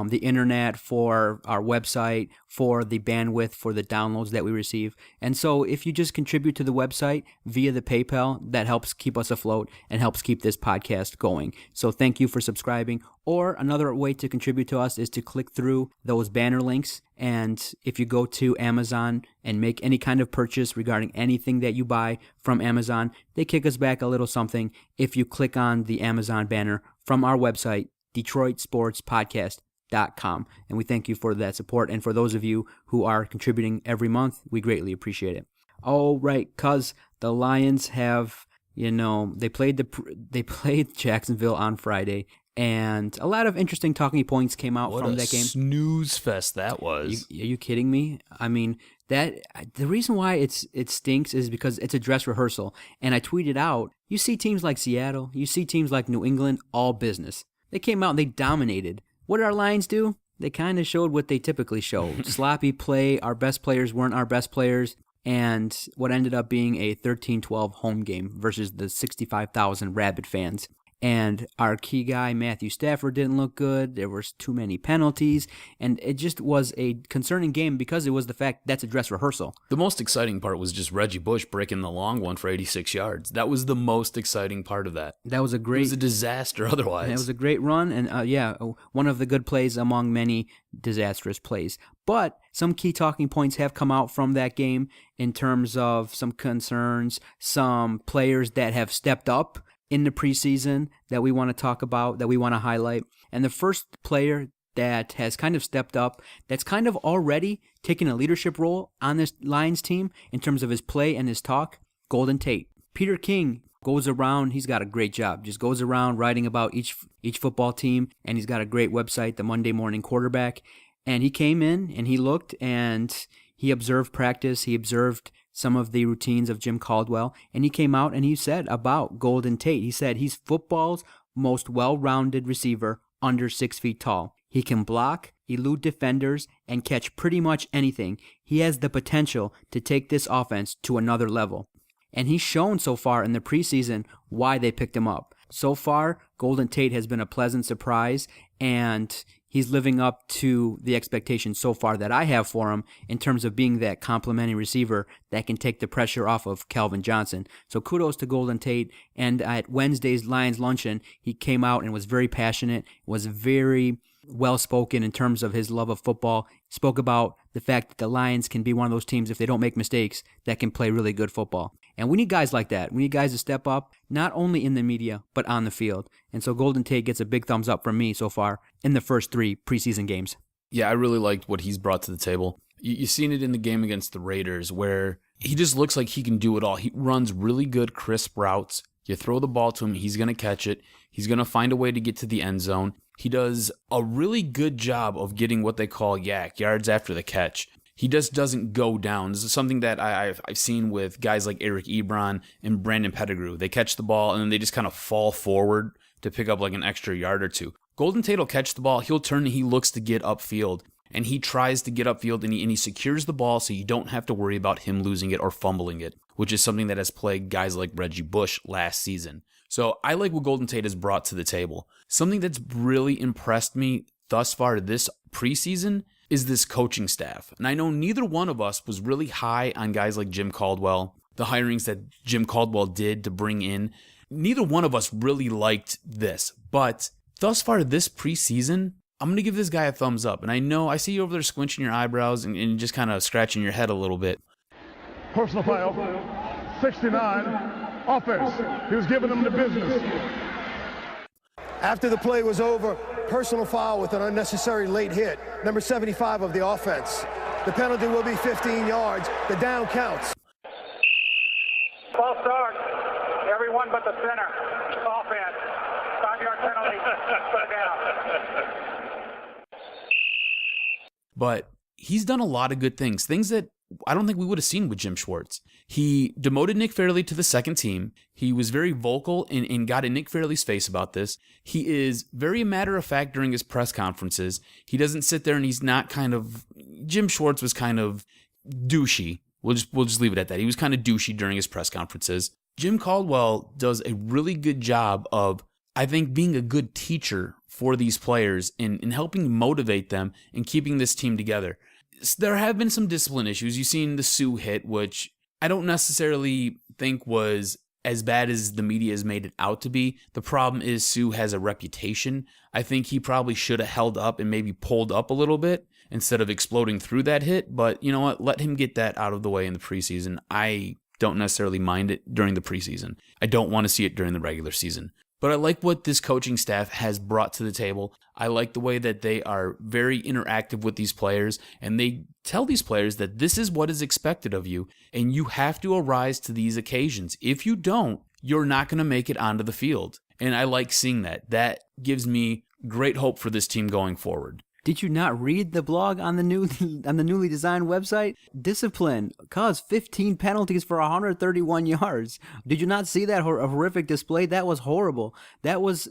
the internet, for our website, for the bandwidth, for the downloads that we receive. And so if you just contribute to the website via the PayPal, that helps keep us afloat and helps keep this podcast going. So thank you for subscribing. Or another way to contribute to us is to click through those banner links. And if you go to Amazon and make any kind of purchase regarding anything that you buy from Amazon, they kick us back a little something if you click on the Amazon banner from our website, DetroitSportsPodcast.com. And we thank you for that support. And for those of you who are contributing every month, we greatly appreciate it. All right, cuz the Lions have, they played Jacksonville on Friday, and a lot of interesting talking points came out from that game. What a snooze fest that was. Are you kidding me? I mean, the reason why it stinks is because it's a dress rehearsal. And I tweeted out, you see teams like Seattle, you see teams like New England, all business. They came out and they dominated. What did our Lions do? They kind of showed what they typically show. Sloppy play. Our best players weren't our best players. And what ended up being a 13-12 home game versus the 65,000 rabid fans. and our key guy, Matthew Stafford, didn't look good. There was too many penalties, and it just was a concerning game because it was the fact that's a dress rehearsal. The most exciting part was just Reggie Bush breaking the long one for 86 yards. That was the most exciting part of that. That was a great... It was a disaster otherwise. It was a great run, and one of the good plays among many disastrous plays. But some key talking points have come out from that game in terms of some concerns, some players that have stepped up in the preseason that we want to talk about, that we want to highlight. And the first player that has kind of stepped up, that's kind of already taken a leadership role on this Lions team in terms of his play and his talk, Golden Tate. Peter King goes around, he's got a great job, just goes around writing about each football team, and he's got a great website, the Monday Morning Quarterback. And he came in and he looked and he observed practice, he observed some of the routines of Jim Caldwell, and he came out and he said about Golden Tate, he said he's football's most well-rounded receiver under 6 feet tall. He can block, elude defenders, and catch pretty much anything. He has the potential to take this offense to another level. And he's shown so far in the preseason why they picked him up. So far, Golden Tate has been a pleasant surprise, and he's living up to the expectations so far that I have for him in terms of being that complimentary receiver that can take the pressure off of Calvin Johnson. So kudos to Golden Tate. And at Wednesday's Lions Luncheon, he came out and was very passionate, was very well-spoken in terms of his love of football, spoke about the fact that the Lions can be one of those teams, if they don't make mistakes, that can play really good football. And we need guys like that. We need guys to step up, not only in the media, but on the field. And so Golden Tate gets a big thumbs up from me so far in the first 3 preseason games. Yeah, I really liked what he's brought to the table. You've seen it in the game against the Raiders where he just looks like he can do it all. He runs really good, crisp routes. You throw the ball to him, he's going to catch it. He's going to find a way to get to the end zone. He does a really good job of getting what they call YAC, yards after the catch. He just doesn't go down. This is something that I've seen with guys like Eric Ebron and Brandon Pettigrew. They catch the ball and then they just kind of fall forward to pick up like an extra yard or two. Golden Tate will catch the ball, he'll turn and he looks to get upfield. And he tries to get upfield and he secures the ball so you don't have to worry about him losing it or fumbling it, which is something that has plagued guys like Reggie Bush last season. So I like what Golden Tate has brought to the table. Something that's really impressed me thus far this preseason is this coaching staff. And I know neither one of us was really high on guys like Jim Caldwell, the hirings that Jim Caldwell did to bring in. Neither one of us really liked this. But thus far this preseason, I'm going to give this guy a thumbs up. And I know I see you over there squinching your eyebrows and just kind of scratching your head a little bit. Personal foul, 69, offense. He was giving them the business. After the play was over, personal foul with an unnecessary late hit, number 75 of the offense. The penalty will be 15 yards. The down counts. False start. Everyone but the center. Offense. 5-yard penalty. Put down. But he's done a lot of good things that I don't think we would have seen with Jim Schwartz. He demoted Nick Fairley to the second team. He was very vocal and got in Nick Fairley's face about this. He is very matter-of-fact during his press conferences. He doesn't sit there and he's not Jim Schwartz was kind of douchey. We'll just leave it at that. He was kind of douchey during his press conferences. Jim Caldwell does a really good job of, I think, being a good teacher for these players and helping motivate them and keeping this team together. There have been some discipline issues. You've seen the Sue hit, which I don't necessarily think was as bad as the media has made it out to be. The problem is Sue has a reputation. I think he probably should have held up and maybe pulled up a little bit instead of exploding through that hit. But you know what? Let him get that out of the way in the preseason. I don't necessarily mind it during the preseason. I don't want to see it during the regular season. But I like what this coaching staff has brought to the table. I like the way that they are very interactive with these players, and they tell these players that this is what is expected of you, and you have to arise to these occasions. If you don't, you're not going to make it onto the field. And I like seeing that. That gives me great hope for this team going forward. Did you not read the blog on the newly designed website? Discipline caused 15 penalties for 131 yards. Did you not see that horrific display? That was horrible. That was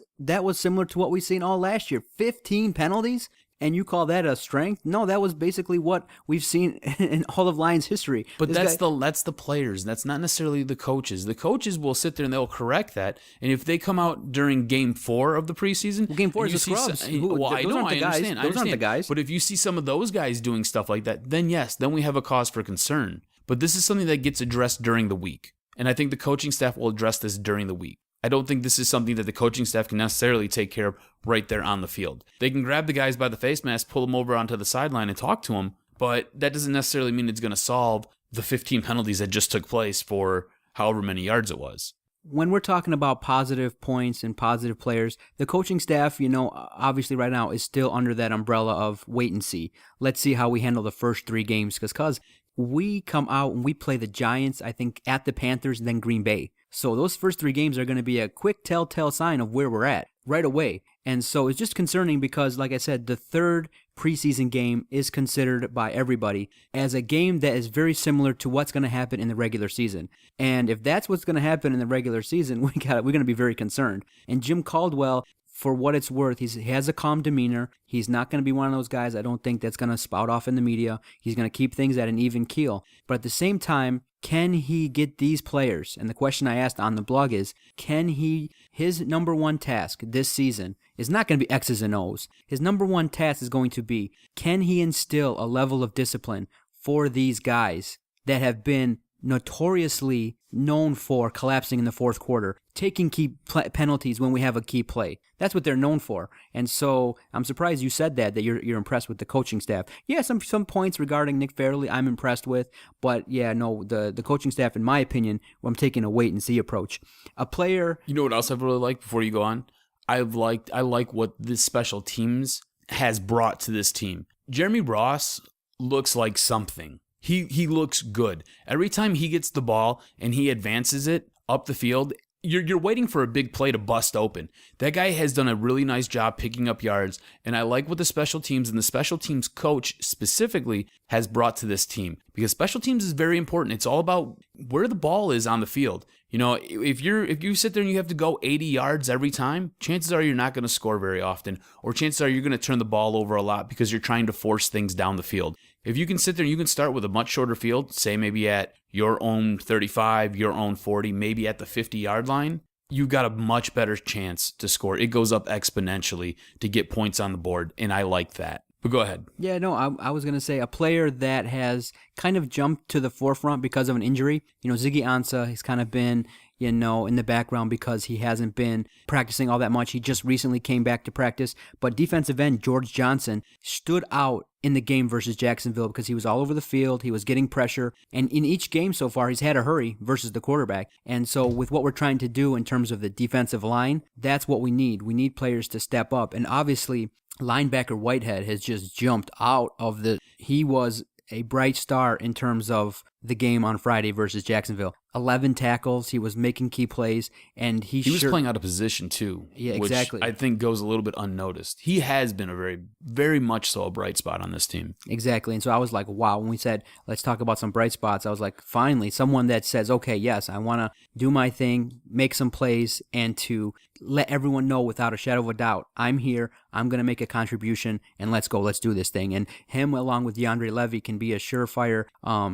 similar to what we've seen all last year. 15 penalties, And you call that a strength? No, that was basically what we've seen in all of Lions history. But that's the players. That's not necessarily the coaches. The coaches will sit there and they'll correct that. And if they come out during Game 4 of the preseason, Game 4 is the scrubs. I understand. Those aren't the guys. But if you see some of those guys doing stuff like that, then yes, then we have a cause for concern. But this is something that gets addressed during the week. And I think the coaching staff will address this during the week. I don't think this is something that the coaching staff can necessarily take care of right there on the field. They can grab the guys by the face mask, pull them over onto the sideline and talk to them, but that doesn't necessarily mean it's going to solve the 15 penalties that just took place for however many yards it was. When we're talking about positive points and positive players, the coaching staff, obviously right now is still under that umbrella of wait and see. Let's see how we handle the first 3 games because we come out and we play the Giants, I think, at the Panthers and then Green Bay. So those first 3 games are going to be a quick telltale sign of where we're at right away. And so it's just concerning because, like I said, the 3rd preseason game is considered by everybody as a game that is very similar to what's going to happen in the regular season. And if that's what's going to happen in the regular season, we're going to be very concerned. And Jim Caldwell, for what it's worth, he has a calm demeanor. He's not going to be one of those guys, I don't think, that's going to spout off in the media. He's going to keep things at an even keel. But at the same time, can he get these players? And the question I asked on the blog is, his number one task this season is not going to be X's and O's. His number one task is going to be, can he instill a level of discipline for these guys that have been notoriously known for collapsing in the fourth quarter, taking key penalties when we have a key play. That's what they're known for. And so I'm surprised you said that you're impressed with the coaching staff. Yeah, some points regarding Nick Fairley I'm impressed with, but yeah, no, the coaching staff, in my opinion, I'm taking a wait and see approach. A player... You know what else I really like before you go on? I like what this special teams has brought to this team. Jeremy Ross looks like something. He looks good. Every time he gets the ball and he advances it up the field, you're waiting for a big play to bust open. That guy has done a really nice job picking up yards, and I like what the special teams and the special teams coach specifically has brought to this team, because special teams is very important. It's all about where the ball is on the field. You know, if you sit there and you have to go 80 yards every time, chances are you're not going to score very often, or chances are you're going to turn the ball over a lot because you're trying to force things down the field. If you can sit there and you can start with a much shorter field, say maybe at your own 35, your own 40, maybe at the 50-yard line, you've got a much better chance to score. It goes up exponentially to get points on the board, and I like that. But go ahead. Yeah, no, I was going to say a player that has kind of jumped to the forefront because of an injury. You know, Ziggy Ansah has kind of been, in the background because he hasn't been practicing all that much. He just recently came back to practice. But defensive end George Johnson stood out in the game versus Jacksonville because he was all over the field. He was getting pressure. And in each game so far, he's had a hurry versus the quarterback. And so with what we're trying to do in terms of the defensive line, that's what we need. We need players to step up. And obviously, linebacker Whitehead has just jumped out of he was a bright star in terms of the game on Friday versus Jacksonville. 11 tackles, he was making key plays, and he was playing out of position too. Yeah, exactly. Which I think goes a little bit unnoticed. He has been a very, very much so a bright spot on this team. Exactly, and so I was like, wow, when we said, let's talk about some bright spots, I was like, finally, someone that says, okay, yes, I want to do my thing, make some plays, and to let everyone know without a shadow of a doubt, I'm here, I'm going to make a contribution, and let's go, let's do this thing. And him, along with DeAndre Levy, can be a surefire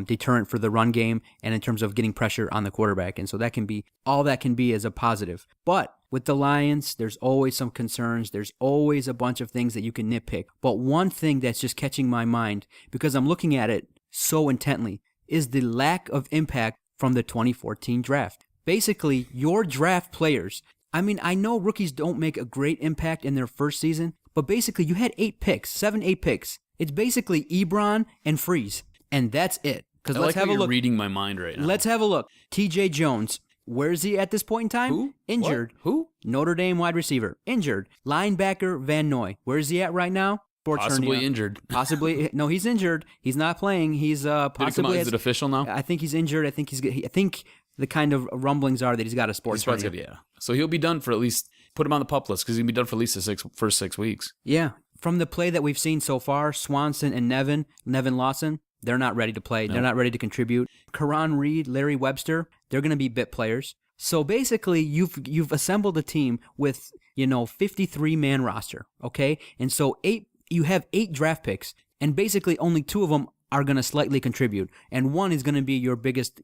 deterrent for the run game, and in terms of getting pressure on the quarterback. And so that can be, all that can be is a positive. But with the Lions, there's always some concerns. There's always a bunch of things that you can nitpick. But one thing that's just catching my mind, because I'm looking at it so intently, is the lack of impact from the 2014 draft. Basically, your draft players, I mean, I know rookies don't make a great impact in their first season, but basically you had 8 picks. It's basically Ebron and Freeze, and that's it. Because let's have a look. You're reading my mind right now. Let's have a look. T.J. Jones, where is he at this point in time? Who? Injured. What? Who? Notre Dame wide receiver, injured. Linebacker Van Noy, where is he at right now? Possibly injured. Possibly. No, he's injured. He's not playing. He's possibly. Is it official now? I think he's injured. I think the kind of rumblings are that he's got a sports hernia. Yeah. So he'll be done for at least, put him on the PUP list because he'll be done for at least the first 6 weeks. Yeah. From the play that we've seen so far, Swanson and Nevin Lawson, they're not ready to play. No. They're not ready to contribute. Karan Reed, Larry Webster, they're going to be bit players. So basically, you've assembled a team with 53-man roster, okay? And so 8 you have 8 draft picks, and basically only 2 of them are going to slightly contribute, and 1 is going to be your biggest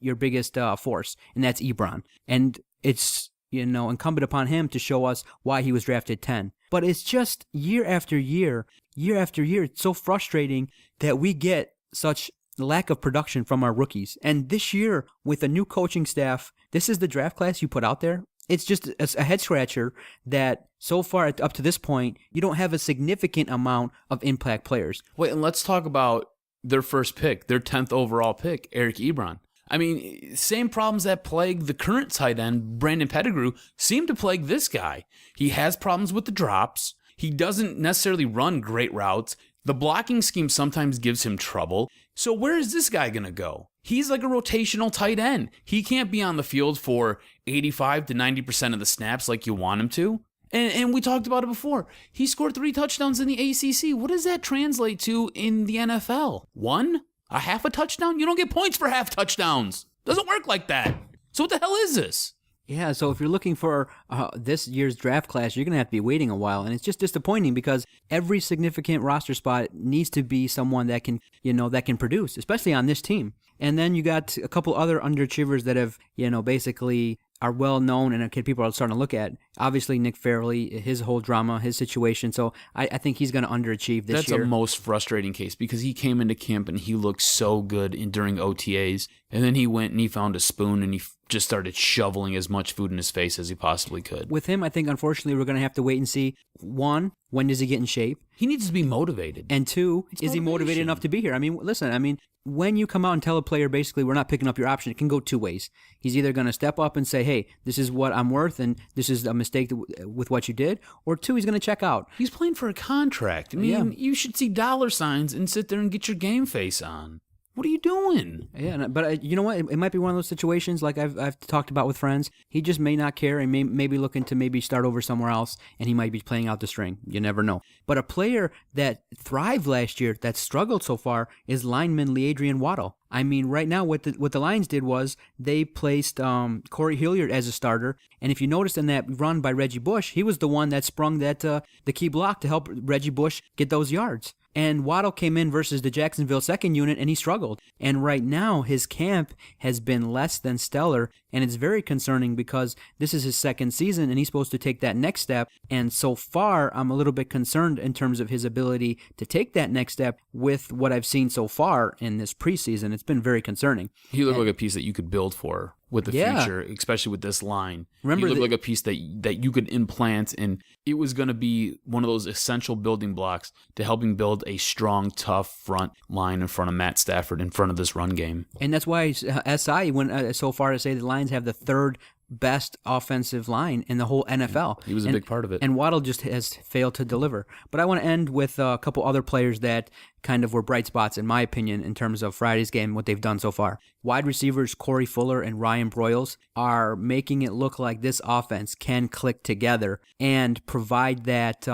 force, and that's Ebron. And it's incumbent upon him to show us why he was drafted 10. But it's just year after year, it's so frustrating that we get such lack of production from our rookies. And this year, with a new coaching staff, this is the draft class you put out there. It's just a head scratcher that so far up to this point, you don't have a significant amount of impact players. Wait, and let's talk about their first pick, their 10th overall pick, Eric Ebron. I mean, same problems that plague the current tight end, Brandon Pettigrew, seem to plague this guy. He has problems with the drops. He doesn't necessarily run great routes. The blocking scheme sometimes gives him trouble. So where is this guy going to go? He's like a rotational tight end. He can't be on the field for 85 to 90% of the snaps like you want him to. And we talked about it before. He scored 3 touchdowns in the ACC. What does that translate to in the NFL? 1? A half a touchdown? You don't get points for half touchdowns. Doesn't work like that. So what the hell is this? Yeah, so if you're looking for this year's draft class, you're going to have to be waiting a while. And it's just disappointing because every significant roster spot needs to be someone that can, that can produce, especially on this team. And then you got a couple other underachievers that have, basically are well known and people are starting to look at. Obviously, Nick Fairley, his whole drama, his situation. So I think he's going to underachieve this year. That's a most frustrating case because he came into camp and he looked so good during OTAs. And then he went and he found a spoon and he just started shoveling as much food in his face as he possibly could. With him, I think, unfortunately, we're going to have to wait and see. 1, when does he get in shape? He needs to be motivated. And 2, is he motivated enough to be here? I mean, listen, when you come out and tell a player, basically, we're not picking up your option, it can go 2 ways. He's either going to step up and say, hey, this is what I'm worth, and this is a mistake with what you did, or 2, he's going to check out. He's playing for a contract. You should see dollar signs and sit there and get your game face on. What are you doing? Yeah, but you know what? It might be one of those situations like I've talked about with friends. He just may not care and may be looking to maybe start over somewhere else, and he might be playing out the string. You never know. But a player that thrived last year, that struggled so far, is lineman LeAdrian Waddle. I mean, right now, what the Lions did was they placed Corey Hilliard as a starter, and if you noticed in that run by Reggie Bush, he was the one that sprung the key block to help Reggie Bush get those yards. And Waddle came in versus the Jacksonville second unit, and he struggled. And right now, his camp has been less than stellar, and it's very concerning because this is his second season, and he's supposed to take that next step. And so far, I'm a little bit concerned in terms of his ability to take that next step with what I've seen so far in this preseason. It's been very concerning. He looked like a piece that you could build for with the future, especially with this line. Remember, he looked like a piece that you could implant, and it was going to be one of those essential building blocks to helping build a strong, tough front line in front of Matt Stafford, in front of this run game. And that's why SI went so far to say the Lions have the 3rd best offensive line in the whole NFL. He was a big part of it. And Waddle just has failed to deliver. But I want to end with a couple other players that kind of were bright spots, in my opinion, in terms of Friday's game, what they've done so far. Wide receivers Corey Fuller and Ryan Broyles are making it look like this offense can click together and provide that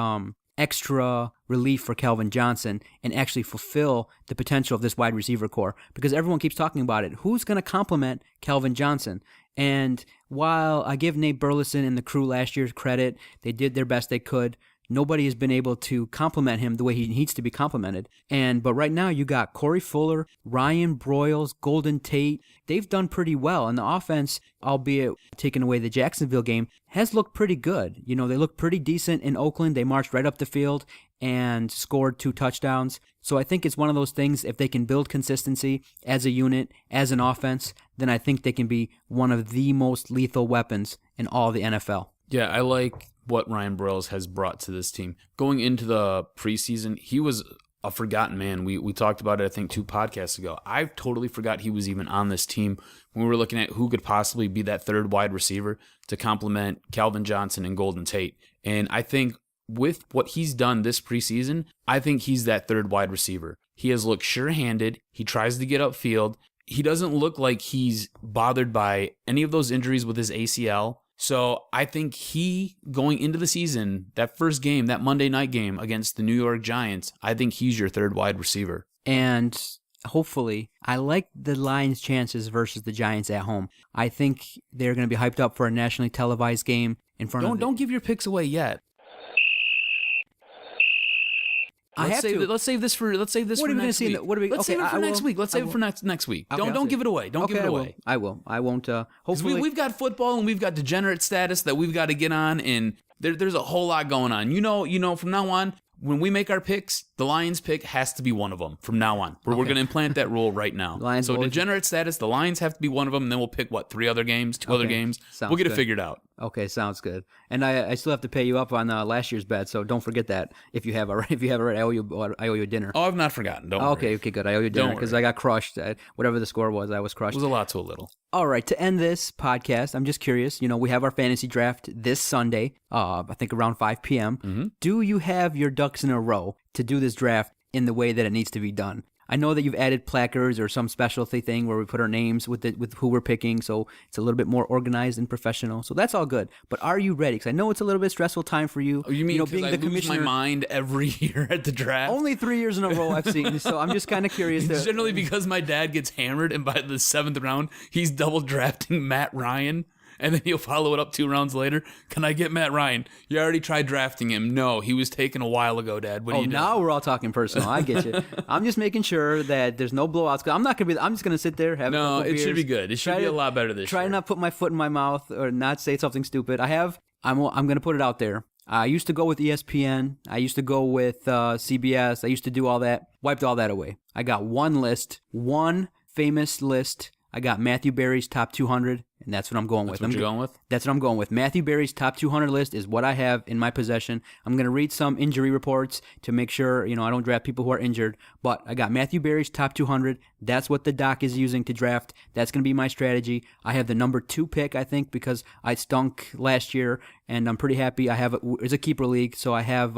extra relief for Calvin Johnson and actually fulfill the potential of this wide receiver core, because everyone keeps talking about it. Who's going to complement Calvin Johnson? And while I give Nate Burleson and the crew last year credit, they did their best they could. Nobody has been able to compliment him the way he needs to be complimented. But right now you got Corey Fuller, Ryan Broyles, Golden Tate. They've done pretty well. And the offense, albeit taking away the Jacksonville game, has looked pretty good. They looked pretty decent in Oakland. They marched right up the field and scored 2 touchdowns. So I think it's one of those things, if they can build consistency as a unit, as an offense, then I think they can be one of the most lethal weapons in all the NFL. Yeah, I like what Ryan Broyles has brought to this team. Going into the preseason, he was a forgotten man. We talked about it, I think, 2 podcasts ago. I totally forgot he was even on this team when we were looking at who could possibly be that 3rd wide receiver to complement Calvin Johnson and Golden Tate. And I think with what he's done this preseason, I think he's that 3rd wide receiver. He has looked sure-handed. He tries to get upfield. He doesn't look like he's bothered by any of those injuries with his ACL. So I think he, going into the season, that first game, that Monday night game against the New York Giants, I think he's your 3rd wide receiver. And hopefully, I like the Lions' chances versus the Giants at home. I think they're going to be hyped up for a nationally televised game in front of... Don't give your picks away yet. Let's save this for next week. Let's save it for next week. Let's save it for next week. Don't give it away. Don't give it away. I will. I won't. Hopefully, we've got football and we've got degenerate status that we've got to get on, and there's a whole lot going on. You know, from now on, when we make our picks, the Lions pick has to be one of them from now on. We're going to implant that rule right now. So degenerate status, the Lions have to be one of them, and then we'll pick, 3 other games, 2 other games. We'll get it figured out. Okay, sounds good. And I still have to pay you up on last year's bet, so don't forget that. If you have already, I owe you dinner. Oh, I've not forgotten. Don't worry. Okay, good. I owe you dinner because I got crushed. Whatever the score was, I was crushed. It was a lot to a little. All right, to end this podcast, I'm just curious. We have our fantasy draft this Sunday, I think around 5 p.m. Mm-hmm. Do you have your ducks in a row to do this draft in the way that it needs to be done? I know that you've added placards or some specialty thing where we put our names with who we're picking, so it's a little bit more organized and professional. So that's all good. But are you ready? Because I know it's a little bit stressful time for you. Oh, you mean being I the lose commissioner, my mind every year at the draft? Only 3 years in a row I've seen. So I'm just kind of curious. It's generally because my dad gets hammered, and by the 7th round, he's double drafting Matt Ryan. And then he'll follow it up 2 rounds later. Can I get Matt Ryan? You already tried drafting him. No, he was taken a while ago, Dad. What are you doing? Now we're all talking personal. I get you. I'm just making sure that there's no blowouts. I'm just gonna sit there, have a couple beers. It should be good. It should be a lot better this year. Try to not put my foot in my mouth or not say something stupid. I'm gonna put it out there. I used to go with ESPN. I used to go with CBS. I used to do all that. Wiped all that away. I got one famous list. I got Matthew Berry's top 200, and that's what I'm going with. That's what you're going with? That's what I'm going with. Matthew Berry's top 200 list is what I have in my possession. I'm going to read some injury reports to make sure, I don't draft people who are injured, but I got Matthew Berry's top 200. That's what the doc is using to draft. That's going to be my strategy. I have the number 2 pick, I think, because I stunk last year, and I'm pretty happy. It's a keeper league, so I have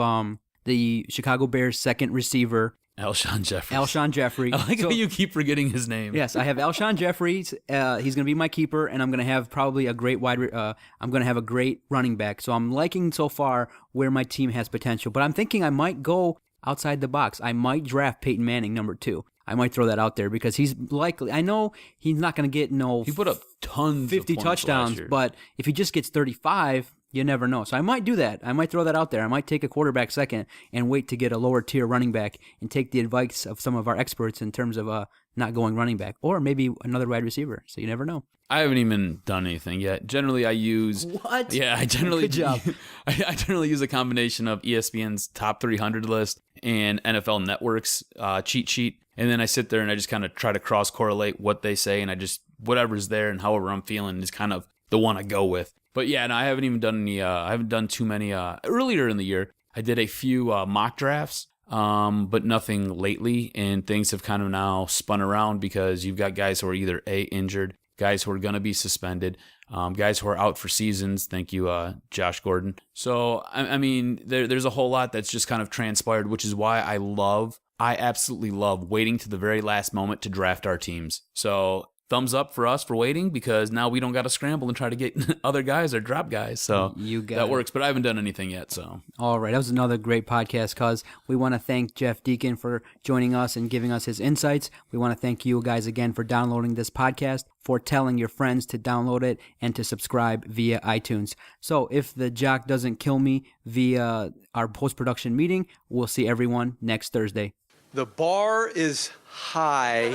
the Chicago Bears' second receiver, Alshon Jeffrey. I like how you keep forgetting his name. Yes, I have Alshon Jeffrey. He's going to be my keeper, and I'm going to have probably I'm going to have a great running back. So I'm liking so far where my team has potential. But I'm thinking I might go outside the box. I might draft Peyton Manning number 2. I might throw that out there because he's likely. I know he's not going to get He put up tons 50 of points touchdowns, last year. But if he just gets 35. You never know. So I might do that. I might throw that out there. I might take a quarterback second and wait to get a lower tier running back and take the advice of some of our experts in terms of not going running back or maybe another wide receiver. So you never know. I haven't even done anything yet. Generally, I use... What? Yeah, I generally... Good job. I generally use a combination of ESPN's top 300 list and NFL Network's cheat sheet. And then I sit there and I just kind of try to cross-correlate what they say, and I just... Whatever's there and however I'm feeling is kind of the one I go with. But yeah, and I haven't even done any. I haven't done too many. Earlier in the year, I did a few mock drafts, but nothing lately. And things have kind of now spun around because you've got guys who are either injured, guys who are going to be suspended, guys who are out for seasons. Thank you, Josh Gordon. So I mean, there's a whole lot that's just kind of transpired, which is why I absolutely love waiting to the very last moment to draft our teams. So. Thumbs up for us for waiting because now we don't got to scramble and try to get other guys or drop guys. So that works, but I haven't done anything yet. So all right, that was another great podcast, cuz we want to thank Jeff Deacon for joining us and giving us his insights. We want to thank you guys again for downloading this podcast, for telling your friends to download it and to subscribe via iTunes. So if the Jock doesn't kill me via our post-production meeting, we'll see everyone next Thursday. The bar is high.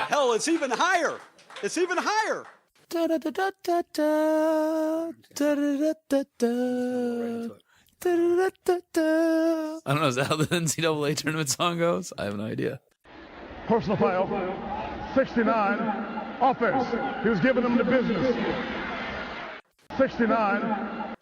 Hell, it's even higher. It's even higher. I don't know, is that how the NCAA tournament song goes? I have no idea. Personal foul, 69, offense. He was giving them the business. 69,